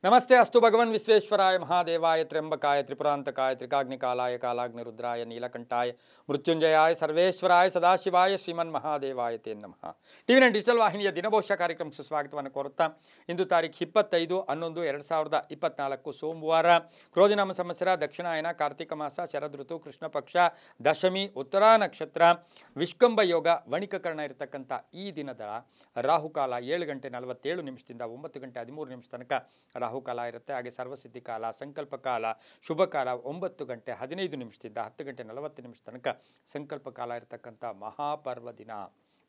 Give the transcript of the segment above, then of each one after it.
नमस्ते अस्तु भगवन् विश्वेश्वराय महादेवाय त्र्यंबकाय त्रिपुरांतकाय त्रिकाग्निकालाय कालाग्निरुद्राय नीलकंठाय मृत्युंजयाय सर्वेश्वराय सदाशिवाय श्रीमन्महादेवाय ते नमः। ಟಿವಿ9 ಡಿಜಿಟಲ್ ವಾಹಿನಿಯ ದಿನಭವಿಷ್ಯ ಕಾರ್ಯಕ್ರಮಕ್ಕೆ ಸ್ವಾಗತವನ್ನು ಕೋರುತ್ತಾ ಇಂದು ತಾರೀಖು 25/11/2024 ಸೋಮವಾರ ಕ್ರೋಧಿನಾಮ ಸಂವತ್ಸರ ದಕ್ಷಿಣಾಯನ ಕಾರ್ತಿಕ ಮಾಸ ಶರದ್ ಋತು ಕೃಷ್ಣ ಪಕ್ಷ ದಶಮಿ ಉತ್ತರ ನಕ್ಷತ್ರ ವಿಷ್ಕಂಭ ಯೋಗ ವಣಿಕಕರಣ ಇರತಕ್ಕಂಥ ಈ ದಿನದ ರಾಹುಕಾಲ 7:47 9:13 ತನಕ ರಾಹುಕಾಲ ಇರುತ್ತೆ. ಹಾಗೆ ಸರ್ವಸಿದ್ಧಿ ಕಾಲ, ಸಂಕಲ್ಪ ಕಾಲ, ಶುಭ ಕಾಲ 9:15 10:40 ತನಕ ಸಂಕಲ್ಪ ಕಾಲ ಇರತಕ್ಕಂಥ ಮಹಾಪರ್ವ ದಿನ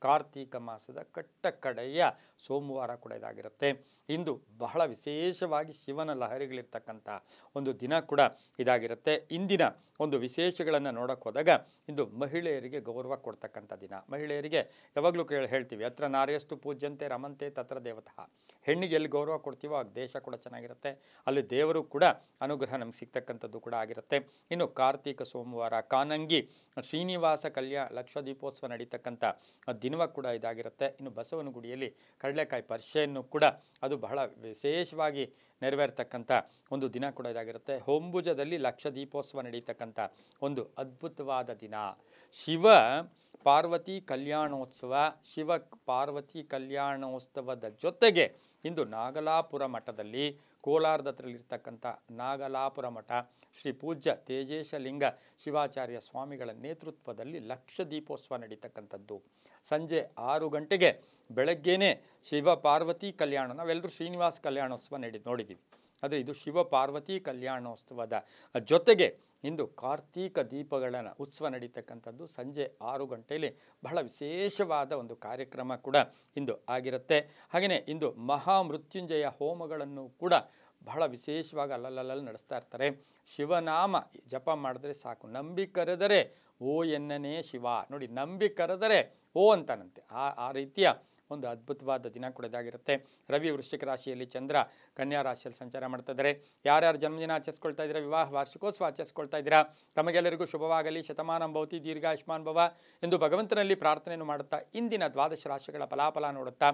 ಕಾರ್ತಿಕ ಮಾಸದ ಕಟ್ಟಕಡೆಯ ಸೋಮವಾರ ಕೂಡ ಇದಾಗಿರುತ್ತೆ. ಇಂದು ಬಹಳ ವಿಶೇಷವಾಗಿ ಶಿವನ ಲಹರಿಗಳಿರ್ತಕ್ಕಂಥ ಒಂದು ದಿನ ಕೂಡ ಇದಾಗಿರುತ್ತೆ. ಇಂದಿನ ಒಂದು ವಿಶೇಷಗಳನ್ನು ನೋಡೋಕೆ ಹೋದಾಗ ಇಂದು ಮಹಿಳೆಯರಿಗೆ ಗೌರವ ಕೊಡ್ತಕ್ಕಂಥ ದಿನ. ಮಹಿಳೆಯರಿಗೆ ಯಾವಾಗಲೂ ಹೇಳ್ತೀವಿ, ಅತ್ರ ನಾರ್ಯಸ್ತು ಪೂಜ್ಯಂತೆ ರಮಂತೆ ತತ್ರ ದೇವತಃ. ಹೆಣ್ಣಿಗೆ ಎಲ್ಲಿ ಗೌರವ ಕೊಡ್ತೀವೋ ಆ ದೇಶ ಕೂಡ ಚೆನ್ನಾಗಿರುತ್ತೆ, ಅಲ್ಲಿ ದೇವರು ಕೂಡ ಅನುಗ್ರಹ ನಮ್ಗೆ ಸಿಗ್ತಕ್ಕಂಥದ್ದು ಕೂಡ ಆಗಿರುತ್ತೆ. ಇನ್ನು ಕಾರ್ತಿಕ ಸೋಮವಾರ ಕಾನಂಗಿ ಶ್ರೀನಿವಾಸ ಕಲ್ಯಾಣ ಲಕ್ಷ ದೀಪೋತ್ಸವ ನಡೀತಕ್ಕಂಥ ದಿನವ ಕೂಡ ಇದಾಗಿರುತ್ತೆ. ಇನ್ನು ಬಸವನ ಗುಡಿಯಲ್ಲಿ ಕಡಲೆಕಾಯಿ ಪರಿಷೆಯನ್ನು ಕೂಡ ಅದು ಬಹಳ ವಿಶೇಷವಾಗಿ ನೆರವೇರ್ತಕ್ಕಂಥ ಒಂದು ದಿನ ಕೂಡ ಇದಾಗಿರುತ್ತೆ. ಹೊಂಬುಜದಲ್ಲಿ ಲಕ್ಷ ದೀಪೋತ್ಸವ ನಡೀತಕ್ಕಂಥ ಒಂದು ಅದ್ಭುತವಾದ ದಿನ. ಶಿವ ಪಾರ್ವತಿ ಕಲ್ಯಾಣೋತ್ಸವದ ಜೊತೆಗೆ ಇಂದು ನಾಗಲಾಪುರ ಮಠದಲ್ಲಿ ಕೋಲಾರದ ಹತ್ರಲ್ಲಿರ್ತಕ್ಕಂಥ ನಾಗಲಾಪುರ ಮಠ ಶ್ರೀ ಪೂಜ್ಯ ತೇಜೇಶಲಿಂಗ ಶಿವಾಚಾರ್ಯ ಸ್ವಾಮಿಗಳ ನೇತೃತ್ವದಲ್ಲಿ ಲಕ್ಷ ದೀಪೋತ್ಸವ ನಡೀತಕ್ಕಂಥದ್ದು. ಸಂಜೆ 6 ಗಂಟೆಗೆ ಬೆಳಗ್ಗೆನೇ ಶಿವ ಪಾರ್ವತಿ ಕಲ್ಯಾಣ, ನಾವೆಲ್ಲರೂ ಶ್ರೀನಿವಾಸ ಕಲ್ಯಾಣೋತ್ಸವ ನೋಡಿದ್ದೀವಿ, ಆದರೆ ಇದು ಶಿವ ಪಾರ್ವತಿ ಕಲ್ಯಾಣೋತ್ಸವದ ಜೊತೆಗೆ ಇಂದು ಕಾರ್ತೀಕ ದೀಪಗಳ ಉತ್ಸವ ನಡೀತಕ್ಕಂಥದ್ದು. ಸಂಜೆ 6 ಗಂಟೆಯಲ್ಲಿ ಬಹಳ ವಿಶೇಷವಾದ ಒಂದು ಕಾರ್ಯಕ್ರಮ ಕೂಡ ಇಂದು ಆಗಿರುತ್ತೆ. ಹಾಗೆಯೇ ಇಂದು ಮಹಾಮೃತ್ಯುಂಜಯ ಹೋಮಗಳನ್ನು ಕೂಡ ಬಹಳ ವಿಶೇಷವಾಗಿ ಅಲ್ಲಲ್ಲಿ ನಡೆಸ್ತಾ ಇರ್ತಾರೆ. ಶಿವನಾಮ ಜಪ ಮಾಡಿದ್ರೆ ಸಾಕು, ನಂಬಿ ಕರೆದರೆ ಓ ಎನ್ನನೇ ಶಿವ. ನೋಡಿ, ನಂಬಿ ಕರೆದರೆ ಓ ಅಂತಾನಂತೆ. ಆ ರೀತಿಯ ಒಂದು ಅದ್ಭುತವಾದ ದಿನ ಕೂಡ ಇದಾಗಿರುತ್ತೆ. ರವಿ ವೃಶ್ಚಿಕ ರಾಶಿಯಲ್ಲಿ, ಚಂದ್ರ ಕನ್ಯಾ ರಾಶಿಯಲ್ಲಿ ಸಂಚಾರ ಮಾಡ್ತಾ ಇದ್ದಾರೆ. ಯಾರ್ಯಾರು ಜನ್ಮದಿನ ಆಚರಿಸ್ಕೊಳ್ತಾ ಇದ್ದೀರಾ, ವಿವಾಹ ವಾರ್ಷಿಕೋತ್ಸವ ಆಚರಿಸ್ಕೊಳ್ತಾ ಇದ್ದೀರಾ, ತಮಗೆಲ್ಲರಿಗೂ ಶುಭವಾಗಲಿ, ಶತಮಾನಂ ಭವತಿ, ದೀರ್ಘಾಯುಷ್ಮಾನ್ ಭವ ಎಂದು ಭಗವಂತನಲ್ಲಿ ಪ್ರಾರ್ಥನೆಯನ್ನು ಮಾಡುತ್ತಾ ಇಂದಿನ ದ್ವಾದಶ ರಾಶಿಗಳ ಫಲಾಫಲ ನೋಡುತ್ತಾ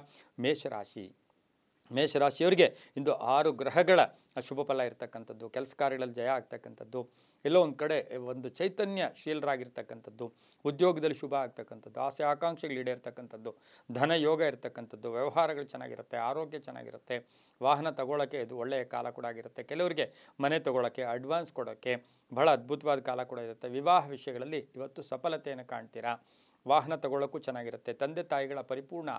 ಮೇಷರಾಶಿಯವರಿಗೆ ಇಂದು 6 ಗ್ರಹಗಳ ಶುಭ ಫಲ ಇರತಕ್ಕಂಥದ್ದು, ಕೆಲಸ ಕಾರ್ಯಗಳಲ್ಲಿ ಜಯ ಆಗ್ತಕ್ಕಂಥದ್ದು, ಎಲ್ಲೋ ಒಂದು ಕಡೆ ಒಂದು ಚೈತನ್ಯಶೀಲರಾಗಿರ್ತಕ್ಕಂಥದ್ದು, ಉದ್ಯೋಗದಲ್ಲಿ ಶುಭ ಆಗ್ತಕ್ಕಂಥದ್ದು, ಆಸೆ ಆಕಾಂಕ್ಷೆಗಳು ಈಡೇರ್ತಕ್ಕಂಥದ್ದು, ಧನ ಯೋಗ ಇರ್ತಕ್ಕಂಥದ್ದು, ವ್ಯವಹಾರಗಳು ಚೆನ್ನಾಗಿರುತ್ತೆ, ಆರೋಗ್ಯ ಚೆನ್ನಾಗಿರುತ್ತೆ, ವಾಹನ ತಗೊಳ್ಳೋಕ್ಕೆ ಇದು ಒಳ್ಳೆಯ ಕಾಲ ಕೂಡ ಆಗಿರುತ್ತೆ. ಕೆಲವರಿಗೆ ಮನೆ ತಗೊಳ್ಳೋಕ್ಕೆ, ಅಡ್ವಾನ್ಸ್ ಕೊಡೋಕ್ಕೆ ಬಹಳ ಅದ್ಭುತವಾದ ಕಾಲ ಕೂಡ ಇರುತ್ತೆ. ವಿವಾಹ ವಿಷಯಗಳಲ್ಲಿ ಇವತ್ತು ಸಫಲತೆಯನ್ನು ಕಾಣ್ತೀರಾ. ವಾಹನ ತಗೊಳ್ಳೋಕ್ಕೂ ಚೆನ್ನಾಗಿರುತ್ತೆ. ತಂದೆ ತಾಯಿಗಳ ಪರಿಪೂರ್ಣ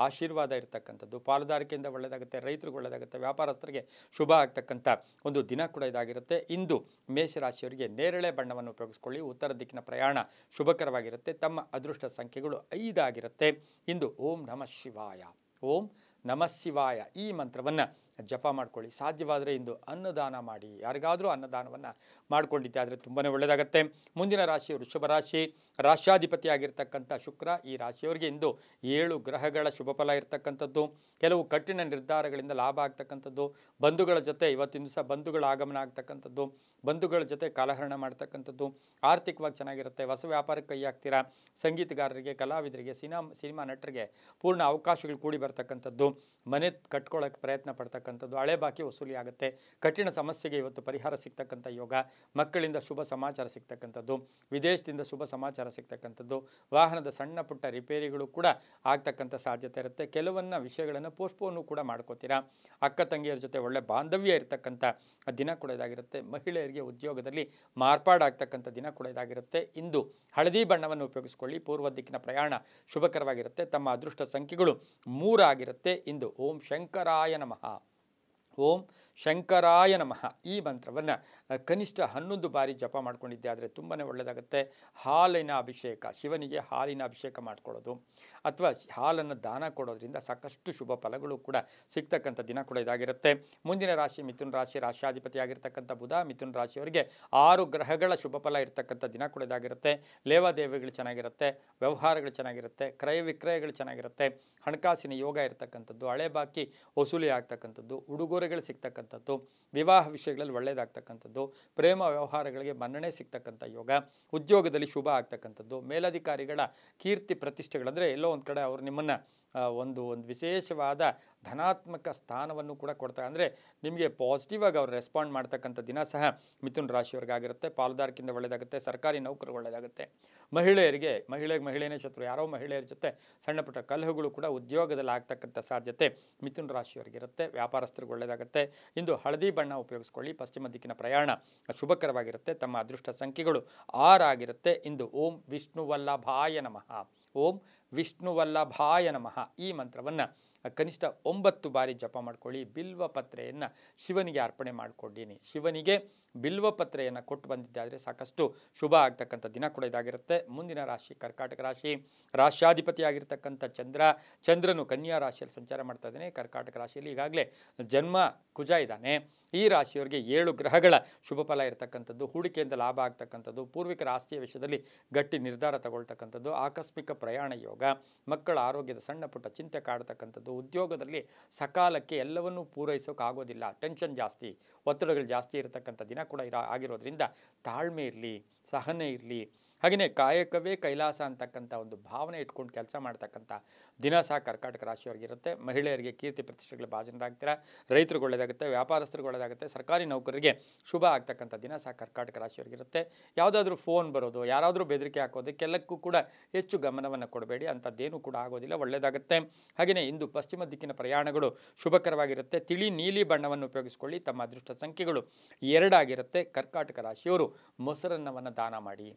ಆಶೀರ್ವಾದ ಇರತಕ್ಕಂಥದ್ದು, ಪಾಲುದಾರಿಕೆಯಿಂದ ಒಳ್ಳೆಯದಾಗುತ್ತೆ, ರೈತರಿಗೆ ಒಳ್ಳೆಯದಾಗುತ್ತೆ, ವ್ಯಾಪಾರಸ್ಥರಿಗೆ ಶುಭ ಆಗ್ತಕ್ಕಂಥ ಒಂದು ದಿನ ಕೂಡ ಇದಾಗಿರುತ್ತೆ. ಇಂದು ಮೇಷರಾಶಿಯವರಿಗೆ ನೇರಳೆ ಬಣ್ಣವನ್ನು ಉಪಯೋಗಿಸ್ಕೊಳ್ಳಿ. ಉತ್ತರ ದಿಕ್ಕಿನ ಪ್ರಯಾಣ ಶುಭಕರವಾಗಿರುತ್ತೆ. ತಮ್ಮ ಅದೃಷ್ಟ ಸಂಖ್ಯೆಗಳು 5 ಆಗಿರುತ್ತೆ. ಇಂದು ಓಂ ನಮಃ ಶಿವಾಯ ಈ ಮಂತ್ರವನ್ನು ಜಪ ಮಾಡ್ಕೊಳ್ಳಿ. ಸಾಧ್ಯವಾದರೆ ಇಂದು ಅನ್ನದಾನ ಮಾಡಿ. ಯಾರಿಗಾದರೂ ಅನ್ನದಾನವನ್ನು ಮಾಡಿಕೊಂಡಿದ್ದೆ ಆದರೆ ತುಂಬಾ ಒಳ್ಳೆಯದಾಗುತ್ತೆ. ಮುಂದಿನ ರಾಶಿ ವೃಷಭ ರಾಶಿ. ರಾಶ್ಯಾಧಿಪತಿಯಾಗಿರ್ತಕ್ಕಂಥ ಶುಕ್ರ ಈ ರಾಶಿಯವರಿಗೆ ಇಂದು 7 ಗ್ರಹಗಳ ಶುಭ ಫಲ ಇರತಕ್ಕಂಥದ್ದು. ಕೆಲವು ಕಠಿಣ ನಿರ್ಧಾರಗಳಿಂದ ಲಾಭ ಆಗ್ತಕ್ಕಂಥದ್ದು, ಬಂಧುಗಳ ಜೊತೆ ಇವತ್ತಿನ ದಿವಸ ಬಂಧುಗಳ ಆಗಮನ ಆಗ್ತಕ್ಕಂಥದ್ದು, ಬಂಧುಗಳ ಜೊತೆ ಕಾಲಹರಣ ಮಾಡ್ತಕ್ಕಂಥದ್ದು, ಆರ್ಥಿಕವಾಗಿ ಚೆನ್ನಾಗಿರುತ್ತೆ. ಹೊಸ ವ್ಯಾಪಾರಕ್ಕೆ ಕೈ ಹಾಕ್ತೀರಾ. ಸಂಗೀತಗಾರರಿಗೆ, ಕಲಾವಿದರಿಗೆ, ಸಿನಿಮಾ ನಟರಿಗೆ ಪೂರ್ಣ ಅವಕಾಶಗಳು ಕೂಡಿ ಬರ್ತಕ್ಕಂಥದ್ದು, ಮನೆ ಕಟ್ಕೊಳ್ಳೋಕ್ಕೆ ಪ್ರಯತ್ನ ಪಡ್ತಕ್ಕಂಥದ್ದು, ಹಳೆ ಬಾಕಿ ವಸೂಲಿ ಆಗುತ್ತೆ, ಕಠಿಣ ಸಮಸ್ಯೆಗೆ ಇವತ್ತು ಪರಿಹಾರ ಸಿಗ್ತಕ್ಕಂಥ ಯೋಗ, ಮಕ್ಕಳಿಂದ ಶುಭ ಸಮಾಚಾರ ಸಿಗ್ತಕ್ಕಂಥದ್ದು, ವಿದೇಶದಿಂದ ಶುಭ ಸಮಾಚಾರ ಸಿಗ್ತಕ್ಕಂಥದ್ದು, ವಾಹನದ ಸಣ್ಣ ಪುಟ್ಟ ರಿಪೇರಿಗಳು ಕೂಡ ಆಗ್ತಕ್ಕಂಥ ಸಾಧ್ಯತೆ ಇರುತ್ತೆ. ಕೆಲವನ್ನ ವಿಷಯಗಳನ್ನು ಪೋಸ್ಟ್ಪೋನು ಕೂಡ ಮಾಡ್ಕೋತೀರಾ. ಅಕ್ಕ ತಂಗಿಯರ ಜೊತೆ ಒಳ್ಳೆ ಬಾಂಧವ್ಯ ಇರತಕ್ಕಂಥ ದಿನ ಕೂಡ ಇದಾಗಿರುತ್ತೆ. ಮಹಿಳೆಯರಿಗೆ ಉದ್ಯೋಗದಲ್ಲಿ ಮಾರ್ಪಾಡಾಗ್ತಕ್ಕಂಥ ದಿನ ಕೂಡ ಇದಾಗಿರುತ್ತೆ. ಇಂದು ಹಳದಿ ಬಣ್ಣವನ್ನು ಉಪಯೋಗಿಸ್ಕೊಳ್ಳಿ. ಪೂರ್ವ ದಿಕ್ಕಿನ ಪ್ರಯಾಣ ಶುಭಕರವಾಗಿರುತ್ತೆ. ತಮ್ಮ ಅದೃಷ್ಟ ಸಂಖ್ಯೆಗಳು 3 ಆಗಿರುತ್ತೆ. ಇಂದು ಓಂ ಶಂಕರಾಯ ನಮಃ ಈ ಮಂತ್ರವನ್ನು ಕನಿಷ್ಠ 11 ಬಾರಿ ಜಪ ಮಾಡ್ಕೊಂಡಿದ್ದೆ ಆದರೆ ತುಂಬಾ ಒಳ್ಳೆಯದಾಗುತ್ತೆ. ಹಾಲಿನ ಅಭಿಷೇಕ, ಶಿವನಿಗೆ ಹಾಲಿನ ಅಭಿಷೇಕ ಮಾಡ್ಕೊಳ್ಳೋದು ಅಥವಾ ಹಾಲನ್ನು ದಾನ ಕೊಡೋದ್ರಿಂದ ಸಾಕಷ್ಟು ಶುಭ ಫಲಗಳು ಕೂಡ ಸಿಗ್ತಕ್ಕಂಥ ದಿನ ಕೂಡ ಇದಾಗಿರುತ್ತೆ. ಮುಂದಿನ ರಾಶಿ ಮಿಥುನ ರಾಶಿ. ರಾಶ್ಯಾಧಿಪತಿಯಾಗಿರ್ತಕ್ಕಂಥ ಬುಧ ಮಿಥುನ ರಾಶಿಯವರಿಗೆ 6 ಗ್ರಹಗಳ ಶುಭ ಫಲ ಇರ್ತಕ್ಕಂಥ ದಿನ ಕೂಡ ಇದಾಗಿರುತ್ತೆ. ಲೇವಾದೇವಿಗಳು ಚೆನ್ನಾಗಿರುತ್ತೆ, ವ್ಯವಹಾರಗಳು ಚೆನ್ನಾಗಿರುತ್ತೆ, ಕ್ರಯ ವಿಕ್ರಯಗಳು ಚೆನ್ನಾಗಿರುತ್ತೆ, ಹಣಕಾಸಿನ ಯೋಗ ಇರತಕ್ಕಂಥದ್ದು, ಹಳೆ ಬಾಕಿ ವಸೂಲಿ ಆಗ್ತಕ್ಕಂಥದ್ದು, ಉಡುಗೊರೆಗಳು ಸಿಗ್ತಕ್ಕಂಥದ್ದು, ವಿವಾಹ ವಿಷಯಗಳಲ್ಲಿ ಒಳ್ಳೆಯದಾಗ್ತಕ್ಕಂಥದ್ದು, ಪ್ರೇಮ ವ್ಯವಹಾರಗಳಿಗೆ ಮನ್ನಣೆ ಸಿಗ್ತಕ್ಕಂಥ ಯೋಗ, ಉದ್ಯೋಗದಲ್ಲಿ ಶುಭ ಆಗ್ತಕ್ಕಂಥದ್ದು, ಮೇಲಧಿಕಾರಿಗಳ ಕೀರ್ತಿ ಪ್ರತಿಷ್ಠೆಗಳಂದರೆ ಎಲ್ಲೋ ಒಂದು ಕಡೆ ಅವರು ನಿಮ್ಮನ್ನು ಒಂದು ವಿಶೇಷವಾದ ಧನಾತ್ಮಕ ಸ್ಥಾನವನ್ನು ಕೂಡ ಕೊಡ್ತಾರೆ. ಅಂದರೆ ನಿಮಗೆ ಪಾಸಿಟಿವ್ ಆಗಿ ಅವ್ರು ರೆಸ್ಪಾಂಡ್ ಮಾಡ್ತಕ್ಕಂಥ ದಿನ ಸಹ ಮಿಥುನ ರಾಶಿಯವರಿಗಾಗಿರುತ್ತೆ. ಪಾಲುದಾರಿಕೆಯಿಂದ ಒಳ್ಳೆಯದಾಗುತ್ತೆ. ಸರ್ಕಾರಿ ನೌಕರು ಒಳ್ಳೆಯದಾಗುತ್ತೆ. ಮಹಿಳೆಯೇ ಶತ್ರು, ಯಾರೋ ಮಹಿಳೆಯರ ಜೊತೆ ಸಣ್ಣ ಪುಟ್ಟ ಕಲಹಗಳು ಕೂಡ ಉದ್ಯೋಗದಲ್ಲಿ ಆಗ್ತಕ್ಕಂಥ ಸಾಧ್ಯತೆ ಮಿಥುನ ರಾಶಿಯವರಿಗಿರುತ್ತೆ. ವ್ಯಾಪಾರಸ್ಥರಿಗೆ ಒಳ್ಳೆಯದಾಗುತ್ತೆ. ಇಂದು ಹಳದಿ ಬಣ್ಣ ಉಪಯೋಗಿಸ್ಕೊಳ್ಳಿ. ಪಶ್ಚಿಮ ದಿಕ್ಕಿನ ಪ್ರಯಾಣ ಶುಭಕರವಾಗಿರುತ್ತೆ. ತಮ್ಮ ಅದೃಷ್ಟ ಸಂಖ್ಯೆಗಳು 6 ಆಗಿರುತ್ತೆ. ಇಂದು ಓಂ ವಿಷ್ಣುವಲ್ಲಭಾಯ ನಮಃ, ಓಂ ವಿಷ್ಣುವಲ್ಲಭಾಯ ನಮಃ ಈ ಮಂತ್ರವನ್ನು ಕನಿಷ್ಠ 9 ಬಾರಿ ಜಪ ಮಾಡ್ಕೊಳ್ಳಿ. ಬಿಲ್ವ ಪತ್ರೆಯನ್ನು ಶಿವನಿಗೆ ಅರ್ಪಣೆ ಮಾಡಿಕೊಡ್ತೀನಿ. ಶಿವನಿಗೆ ಬಿಲ್ವ ಪತ್ರೆಯನ್ನು ಕೊಟ್ಟು ಬಂದಿದ್ದಾದರೆ ಸಾಕಷ್ಟು ಶುಭ ಆಗ್ತಕ್ಕಂಥ ದಿನ ಕೂಡ ಇದಾಗಿರುತ್ತೆ. ಮುಂದಿನ ರಾಶಿ ಕರ್ಕಾಟಕ ರಾಶಿ. ರಾಶ್ಯಾಧಿಪತಿಯಾಗಿರ್ತಕ್ಕಂಥ ಚಂದ್ರನು ಕನ್ಯಾ ರಾಶಿಯಲ್ಲಿ ಸಂಚಾರ ಮಾಡ್ತಾ ಇದ್ದಾನೆ. ಕರ್ಕಾಟಕ ರಾಶಿಯಲ್ಲಿ ಈಗಾಗಲೇ ಜನ್ಮ ಕುಜ ಇದ್ದಾನೆ. ಈ ರಾಶಿಯವರಿಗೆ 7 ಗ್ರಹಗಳ ಶುಭ ಫಲ ಇರತಕ್ಕಂಥದ್ದು. ಹೂಡಿಕೆಯಿಂದ ಲಾಭ ಆಗ್ತಕ್ಕಂಥದ್ದು, ಪೂರ್ವಿಕರ ಆಸ್ತಿಯ ವಿಷಯದಲ್ಲಿ ಗಟ್ಟಿ ನಿರ್ಧಾರ ತಗೊಳ್ತಕ್ಕಂಥದ್ದು, ಆಕಸ್ಮಿಕ ಪ್ರಯಾಣ ಯೋಗ, ಮಕ್ಕಳ ಆರೋಗ್ಯದ ಸಣ್ಣ ಪುಟ್ಟ ಚಿಂತೆ ಕಾಡ್ತಕ್ಕಂಥದ್ದು, ಉದ್ಯೋಗದಲ್ಲಿ ಸಕಾಲಕ್ಕೆ ಎಲ್ಲವನ್ನೂ ಪೂರೈಸೋಕ್ಕಾಗೋದಿಲ್ಲ, ಟೆನ್ಷನ್ ಜಾಸ್ತಿ, ಒತ್ತಡಗಳು ಜಾಸ್ತಿ ಇರತಕ್ಕಂಥ ದಿನ ಕೂಡ ಆಗಿರೋದ್ರಿಂದ ತಾಳ್ಮೆ ಇರಲಿ, ಸಹನೆ ಇರಲಿ. ಹಾಗೆಯೇ ಕಾಯಕವೇ ಕೈಲಾಸ ಅಂತಕ್ಕಂಥ ಒಂದು ಭಾವನೆ ಇಟ್ಕೊಂಡು ಕೆಲಸ ಮಾಡ್ತಕ್ಕಂಥ ದಿನ ಸಹ ಕರ್ಕಾಟಕ ರಾಶಿಯವರಿಗಿರುತ್ತೆ. ಮಹಿಳೆಯರಿಗೆ ಕೀರ್ತಿ ಪ್ರತಿಷ್ಠೆಗಳು ಭಾಜನರಾಗ್ತೀರಾ. ರೈತರಿಗೆ ಒಳ್ಳೆಯದಾಗುತ್ತೆ. ವ್ಯಾಪಾರಸ್ಥರಿಗೆ ಒಳ್ಳೆಯದಾಗುತ್ತೆ. ಸರ್ಕಾರಿ ನೌಕರರಿಗೆ ಶುಭ ಆಗ್ತಕ್ಕಂಥ ದಿನ ಸಹ ಕರ್ಕಾಟಕ ರಾಶಿಯವರಿಗಿರುತ್ತೆ. ಯಾವುದಾದ್ರೂ ಫೋನ್ ಬರೋದು, ಯಾರಾದರೂ ಬೆದರಿಕೆ ಹಾಕೋದಕ್ಕೆಲ್ಲಕ್ಕೂ ಕೂಡ ಹೆಚ್ಚು ಗಮನವನ್ನು ಕೊಡಬೇಡಿ. ಅಂಥದ್ದೇನೂ ಕೂಡ ಆಗೋದಿಲ್ಲ, ಒಳ್ಳೆಯದಾಗುತ್ತೆ. ಹಾಗೆಯೇ ಇಂದು ಪಶ್ಚಿಮ ದಿಕ್ಕಿನ ಪ್ರಯಾಣಗಳು ಶುಭಕರವಾಗಿರುತ್ತೆ. ತಿಳಿ ನೀಲಿ ಬಣ್ಣವನ್ನು ಉಪಯೋಗಿಸಿಕೊಳ್ಳಿ. ತಮ್ಮ ಅದೃಷ್ಟ ಸಂಖ್ಯೆಗಳು 2 ಆಗಿರುತ್ತೆ. ಕರ್ಕಾಟಕ ರಾಶಿಯವರು ಮೊಸರನ್ನವನ್ನು ದಾನ ಮಾಡಿ.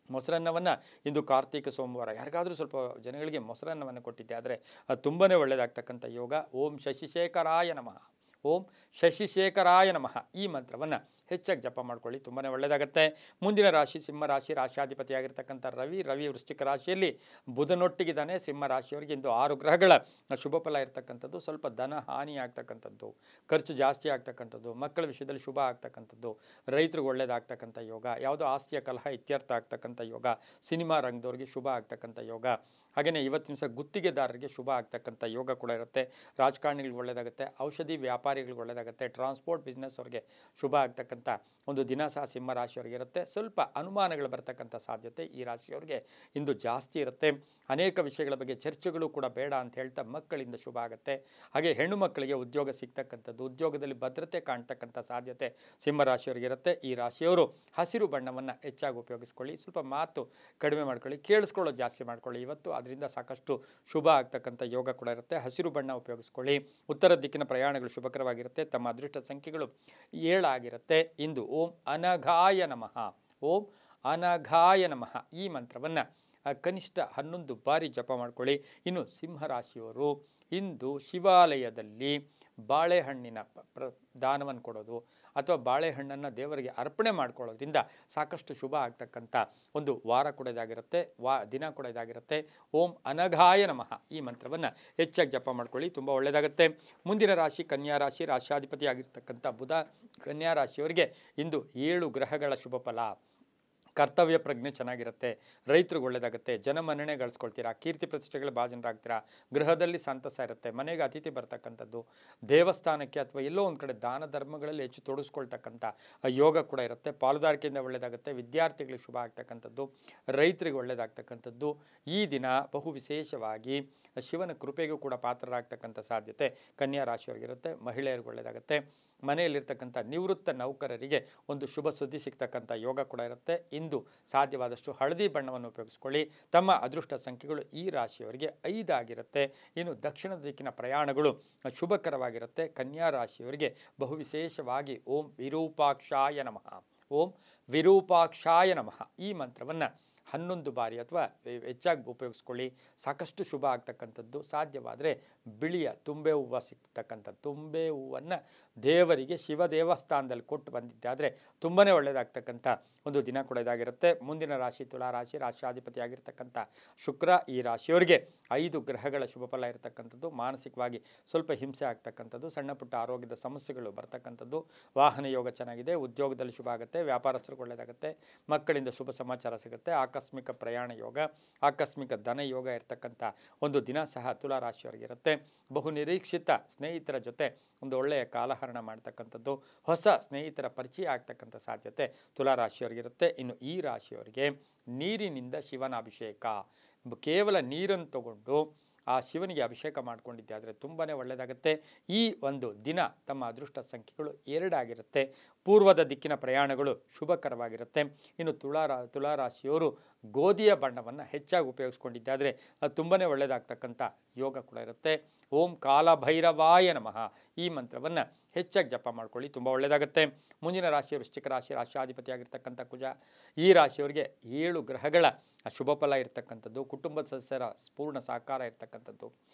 ಮೊಸರನ್ನವನ್ನು ಇಂದು ಕಾರ್ತಿಕ ಸೋಮವಾರ ಯಾರಿಗಾದರೂ ಸ್ವಲ್ಪ ಜನಗಳಿಗೆ ಮೊಸರನ್ನವನ್ನು ಕೊಟ್ಟಿದ್ದೆ ಆದರೆ ಅದು ತುಂಬಾ ಒಳ್ಳೆಯದಾಗ್ತಕ್ಕಂಥ ಯೋಗ. ಓಂ ಶಶಿಶೇಖರಾಯ ನಮಃ, ಓಂ ಶಶಿಶೇಖರಾಯ ನಮಃ ಈ ಮಂತ್ರವನ್ನು ಹೆಚ್ಚಾಗಿ ಜಪ ಮಾಡ್ಕೊಳ್ಳಿ. ತುಂಬಾ ಒಳ್ಳೆಯದಾಗುತ್ತೆ. ಮುಂದಿನ ರಾಶಿ ಸಿಂಹ ರಾಶಿ. ರಾಶಿಯಾಧಿಪತಿಯಾಗಿರ್ತಕ್ಕಂಥ ರವಿ ವೃಶ್ಚಿಕ ರಾಶಿಯಲ್ಲಿ ಬುಧನೊಟ್ಟಿಗಿದ್ದಾನೆ. ಸಿಂಹ ರಾಶಿಯವರಿಗೆ ಇಂದು 6 ಗ್ರಹಗಳ ಶುಭ ಫಲ ಇರತಕ್ಕಂಥದ್ದು. ಸ್ವಲ್ಪ ಧನ ಹಾನಿ ಆಗ್ತಕ್ಕಂಥದ್ದು, ಖರ್ಚು ಜಾಸ್ತಿ ಆಗ್ತಕ್ಕಂಥದ್ದು, ಮಕ್ಕಳ ವಿಷಯದಲ್ಲಿ ಶುಭ ಆಗ್ತಕ್ಕಂಥದ್ದು, ರೈತರಿಗೆ ಒಳ್ಳೆಯದಾಗ್ತಕ್ಕಂಥ ಯೋಗ, ಯಾವುದೋ ಆಸ್ತಿಯ ಕಲಹ ಇತ್ಯರ್ಥ ಆಗ್ತಕ್ಕಂಥ ಯೋಗ, ಸಿನಿಮಾ ರಂಗದವ್ರಿಗೆ ಶುಭ ಆಗ್ತಕ್ಕಂಥ ಯೋಗ. ಹಾಗೆಯೇ ಇವತ್ತಿನ ದಿವಸ ಗುತ್ತಿಗೆದಾರರಿಗೆ ಶುಭ ಆಗ್ತಕ್ಕಂಥ ಯೋಗ ಕೂಡ ಇರುತ್ತೆ. ರಾಜಕಾರಣಿಗಳಿಗೆ ಒಳ್ಳೆಯದಾಗುತ್ತೆ. ಔಷಧಿ ವ್ಯಾಪಾರಿಗಳಿಗೆ ಒಳ್ಳೆಯದಾಗುತ್ತೆ. ಟ್ರಾನ್ಸ್ಪೋರ್ಟ್ ಬಿಸ್ನೆಸ್ ಅವ್ರಿಗೆ ಶುಭ ಆಗ್ತಕ್ಕಂಥ ಒಂದು ದಿನ ಸಹ ಸಿಂಹ ರಾಶಿಯವರಿಗೆ ಇರುತ್ತೆ. ಸ್ವಲ್ಪ ಅನುಮಾನಗಳು ಬರ್ತಕ್ಕಂಥ ಸಾಧ್ಯತೆ ಈ ರಾಶಿಯವರಿಗೆ ಇಂದು ಜಾಸ್ತಿ ಇರುತ್ತೆ. ಅನೇಕ ವಿಷಯಗಳ ಬಗ್ಗೆ ಚರ್ಚೆಗಳು ಕೂಡ ಬೇಡ ಅಂತ ಹೇಳ್ತಾ ಮಕ್ಕಳಿಂದ ಶುಭ ಆಗುತ್ತೆ. ಹಾಗೆ ಹೆಣ್ಣು ಮಕ್ಕಳಿಗೆ ಉದ್ಯೋಗ ಸಿಗ್ತಕ್ಕಂಥದ್ದು, ಉದ್ಯೋಗದಲ್ಲಿ ಭದ್ರತೆ ಕಾಣ್ತಕ್ಕಂಥ ಸಾಧ್ಯತೆ ಸಿಂಹ ರಾಶಿಯವರಿಗೆ ಇರುತ್ತೆ. ಈ ರಾಶಿಯವರು ಹಸಿರು ಬಣ್ಣವನ್ನು ಹೆಚ್ಚಾಗಿ ಉಪಯೋಗಿಸ್ಕೊಳ್ಳಿ. ಸ್ವಲ್ಪ ಮಾತು ಕಡಿಮೆ ಮಾಡ್ಕೊಳ್ಳಿ, ಕೇಳಿಸ್ಕೊಳ್ಳೋದು ಜಾಸ್ತಿ ಮಾಡ್ಕೊಳ್ಳಿ. ಇವತ್ತು ಅದರಿಂದ ಸಾಕಷ್ಟು ಶುಭ ಆಗ್ತಕ್ಕಂಥ ಯೋಗ ಕೂಡ ಇರುತ್ತೆ. ಹಸಿರು ಬಣ್ಣ ಉಪಯೋಗಿಸ್ಕೊಳ್ಳಿ. ಉತ್ತರ ದಿಕ್ಕಿನ ಪ್ರಯಾಣಗಳು ಶುಭಕರವಾಗಿರುತ್ತೆ. ತಮ್ಮ ಅದೃಷ್ಟ ಸಂಖ್ಯೆಗಳು 7 ಆಗಿರುತ್ತೆ. ಇಂದು ಓಂ ಅನಘಾಯ ನಮಃ, ಓಂ ಅನಘಾಯ ನಮಃ ಈ ಮಂತ್ರವನ್ನು ಕನಿಷ್ಠ 11 ಬಾರಿ ಜಪ ಮಾಡ್ಕೊಳ್ಳಿ. ಇನ್ನು ಸಿಂಹರಾಶಿಯವರು ಇಂದು ಶಿವಾಲಯದಲ್ಲಿ ಬಾಳೆಹಣ್ಣಿನ ದಾನವನ್ನು ಕೊಡೋದು ಅಥವಾ ಬಾಳೆಹಣ್ಣನ್ನು ದೇವರಿಗೆ ಅರ್ಪಣೆ ಮಾಡ್ಕೊಳ್ಳೋದ್ರಿಂದ ಸಾಕಷ್ಟು ಶುಭ ಆಗ್ತಕ್ಕಂಥ ಒಂದು ವಾರ ಕೂಡ ಇದಾಗಿರುತ್ತೆ, ದಿನ ಕೂಡ ಇದಾಗಿರುತ್ತೆ. ಓಂ ಅನಘಾಯ ನಮಃ ಈ ಮಂತ್ರವನ್ನು ಹೆಚ್ಚಾಗಿ ಜಪ ಮಾಡ್ಕೊಳ್ಳಿ. ತುಂಬ ಒಳ್ಳೆಯದಾಗುತ್ತೆ. ಮುಂದಿನ ರಾಶಿ ಕನ್ಯಾ ರಾಶಿ. ರಾಶ್ಯಾಧಿಪತಿ ಆಗಿರ್ತಕ್ಕಂಥ ಬುಧ ಕನ್ಯಾ ರಾಶಿಯವರಿಗೆ ಇಂದು 7 ಗ್ರಹಗಳ ಶುಭ ಫಲ. ಕರ್ತವ್ಯ ಪ್ರಜ್ಞೆ ಚೆನ್ನಾಗಿರುತ್ತೆ. ರೈತರಿಗೆ ಒಳ್ಳೆಯದಾಗುತ್ತೆ. ಜನಮನ್ನಣೆ ಗಳಿಸ್ಕೊಳ್ತೀರಾ. ಕೀರ್ತಿ ಪ್ರತಿಷ್ಠೆಗಳು ಭಾಜನರಾಗ್ತೀರಾ. ಗೃಹದಲ್ಲಿ ಸಂತಸ ಇರುತ್ತೆ. ಮನೆಗೆ ಅತಿಥಿ ಬರ್ತಕ್ಕಂಥದ್ದು, ದೇವಸ್ಥಾನಕ್ಕೆ ಅಥವಾ ಎಲ್ಲೋ ಒಂದು ಕಡೆ ದಾನ ಧರ್ಮಗಳಲ್ಲಿ ಹೆಚ್ಚು ತೊಡಗಿಸ್ಕೊಳ್ತಕ್ಕಂಥ ಯೋಗ ಕೂಡ ಇರುತ್ತೆ. ಪಾಲುದಾರಿಕೆಯಿಂದ ಒಳ್ಳೆಯದಾಗುತ್ತೆ. ವಿದ್ಯಾರ್ಥಿಗಳಿಗೆ ಶುಭ ಆಗ್ತಕ್ಕಂಥದ್ದು, ರೈತರಿಗೆ ಒಳ್ಳೆಯದಾಗ್ತಕ್ಕಂಥದ್ದು. ಈ ದಿನ ಬಹು ವಿಶೇಷವಾಗಿ ಶಿವನ ಕೃಪೆಗೂ ಕೂಡ ಪಾತ್ರರಾಗ್ತಕ್ಕಂಥ ಸಾಧ್ಯತೆ ಕನ್ಯಾ ರಾಶಿಯವರಿಗಿರುತ್ತೆ. ಮಹಿಳೆಯರಿಗೆ ಒಳ್ಳೆಯದಾಗುತ್ತೆ. ಮನೆಯಲ್ಲಿರ್ತಕ್ಕಂಥ ನಿವೃತ್ತ ನೌಕರರಿಗೆ ಒಂದು ಶುಭ ಸುದ್ದಿ ಸಿಗ್ತಕ್ಕಂಥ ಯೋಗ ಕೂಡ ಇರುತ್ತೆ. ಇಂದು ಸಾಧ್ಯವಾದಷ್ಟು ಹಳದಿ ಬಣ್ಣವನ್ನು ಉಪಯೋಗಿಸ್ಕೊಳ್ಳಿ. ತಮ್ಮ ಅದೃಷ್ಟ ಸಂಖ್ಯೆಗಳು ಈ ರಾಶಿಯವರಿಗೆ 5 ಆಗಿರುತ್ತೆ. ಇನ್ನು ದಕ್ಷಿಣ ದಿಕ್ಕಿನ ಪ್ರಯಾಣಗಳು ಶುಭಕರವಾಗಿರುತ್ತೆ. ಕನ್ಯಾ ರಾಶಿಯವರಿಗೆ ಬಹು ವಿಶೇಷವಾಗಿ ಓಂ ವಿರೂಪಾಕ್ಷಾಯ ನಮಃ, ಓಂ ವಿರೂಪಾಕ್ಷಾಯ ನಮಃ ಈ ಮಂತ್ರವನ್ನು 11 ಬಾರಿ ಅಥವಾ ಹೆಚ್ಚಾಗಿ ಉಪಯೋಗಿಸ್ಕೊಳ್ಳಿ. ಸಾಕಷ್ಟು ಶುಭ ಆಗ್ತಕ್ಕಂಥದ್ದು. ಸಾಧ್ಯವಾದರೆ ಬಿಳಿಯ ತುಂಬೆ ಹೂವು ಸಿಗ್ತಕ್ಕಂಥದ್ದು, ತುಂಬೆ ಹೂವನ್ನು ದೇವರಿಗೆ ಶಿವ ದೇವಸ್ಥಾನದಲ್ಲಿ ಕೊಟ್ಟು ಬಂದಿದ್ದಾದರೆ ತುಂಬಾ ಒಳ್ಳೆಯದಾಗ್ತಕ್ಕಂಥ ಒಂದು ದಿನ ಕೂಡ ಇದಾಗಿರುತ್ತೆ. ಮುಂದಿನ ರಾಶಿ ತುಲಾ ರಾಶಿ. ರಾಶಿಯಾಧಿಪತಿ ಆಗಿರ್ತಕ್ಕಂಥ ಶುಕ್ರ ಈ ರಾಶಿಯವರಿಗೆ 5 ಗ್ರಹಗಳ ಶುಭ ಫಲ ಇರತಕ್ಕಂಥದ್ದು. ಮಾನಸಿಕವಾಗಿ ಸ್ವಲ್ಪ ಹಿಂಸೆ ಆಗ್ತಕ್ಕಂಥದ್ದು, ಸಣ್ಣ ಪುಟ್ಟ ಆರೋಗ್ಯದ ಸಮಸ್ಯೆಗಳು ಬರ್ತಕ್ಕಂಥದ್ದು. ವಾಹನ ಯೋಗ ಚೆನ್ನಾಗಿದೆ. ಉದ್ಯೋಗದಲ್ಲಿ ಶುಭ ಆಗುತ್ತೆ. ವ್ಯಾಪಾರಸ್ಥರಿಗೆ ಒಳ್ಳೆಯದಾಗುತ್ತೆ. ಮಕ್ಕಳಿಂದ ಶುಭ ಸಮಾಚಾರ ಸಿಗುತ್ತೆ. ಆಕಸ್ಮಿಕ ಪ್ರಯಾಣ ಯೋಗ, ಆಕಸ್ಮಿಕ ಧನ ಯೋಗ ಇರತಕ್ಕಂಥ ಒಂದು ದಿನ ಸಹ ತುಲಾ ರಾಶಿಯವರಿಗಿರುತ್ತೆ. ಬಹು ನಿರೀಕ್ಷಿತ ಸ್ನೇಹಿತರ ಜೊತೆ ಒಂದು ಒಳ್ಳೆಯ ಕಾಲಹರಣ ಮಾಡ್ತಕ್ಕಂಥದ್ದು, ಹೊಸ ಸ್ನೇಹಿತರ ಪರಿಚಯ ಆಗ್ತಕ್ಕಂಥ ಸಾಧ್ಯತೆ ತುಲಾ ರಾಶಿಯವರಿಗಿರುತ್ತೆ. ಇನ್ನು ಈ ರಾಶಿಯವರಿಗೆ ನೀರಿನಿಂದ ಶಿವನ ಅಭಿಷೇಕ, ಕೇವಲ ನೀರನ್ನು ತಗೊಂಡು ಆ ಶಿವನಿಗೆ ಅಭಿಷೇಕ ಮಾಡ್ಕೊಂಡಿದ್ದೆ ಆದರೆ ತುಂಬಾ ಒಳ್ಳೆಯದಾಗುತ್ತೆ. ಈ ಒಂದು ದಿನ ತಮ್ಮ ಅದೃಷ್ಟ ಸಂಖ್ಯೆಗಳು 2 ಆಗಿರುತ್ತೆ. ಪೂರ್ವದ ದಿಕ್ಕಿನ ಪ್ರಯಾಣಗಳು ಶುಭಕರವಾಗಿರುತ್ತೆ. ಇನ್ನು ತುಲಾರಾಶಿಯವರು ಗೋಧಿಯ ಬಣ್ಣವನ್ನು ಹೆಚ್ಚಾಗಿ ಉಪಯೋಗಿಸ್ಕೊಂಡಿದ್ದಾದರೆ ಅದು ತುಂಬಾ ಒಳ್ಳೆಯದಾಗ್ತಕ್ಕಂಥ ಯೋಗ ಕೂಡ ಇರುತ್ತೆ. ಓಂ ಕಾಲಭೈರವಾಯ ನಮಃ ಈ ಮಂತ್ರವನ್ನು ಹೆಚ್ಚಾಗಿ ಜಪ ಮಾಡ್ಕೊಳ್ಳಿ, ತುಂಬ ಒಳ್ಳೆಯದಾಗುತ್ತೆ. ಮುಂದಿನ ರಾಶಿ ವೃಶ್ಚಿಕ ರಾಶಿ, ರಾಶಿಯಾಧಿಪತಿಯಾಗಿರ್ತಕ್ಕಂಥ ಕುಜ. ಈ ರಾಶಿಯವರಿಗೆ 7 ಗ್ರಹಗಳ ಶುಭ ಫಲ ಇರತಕ್ಕಂಥದ್ದು, ಕುಟುಂಬದ ಸದಸ್ಯರ ಪೂರ್ಣ ಸಹಕಾರ ಇರತಕ್ಕಂಥದ್ದು,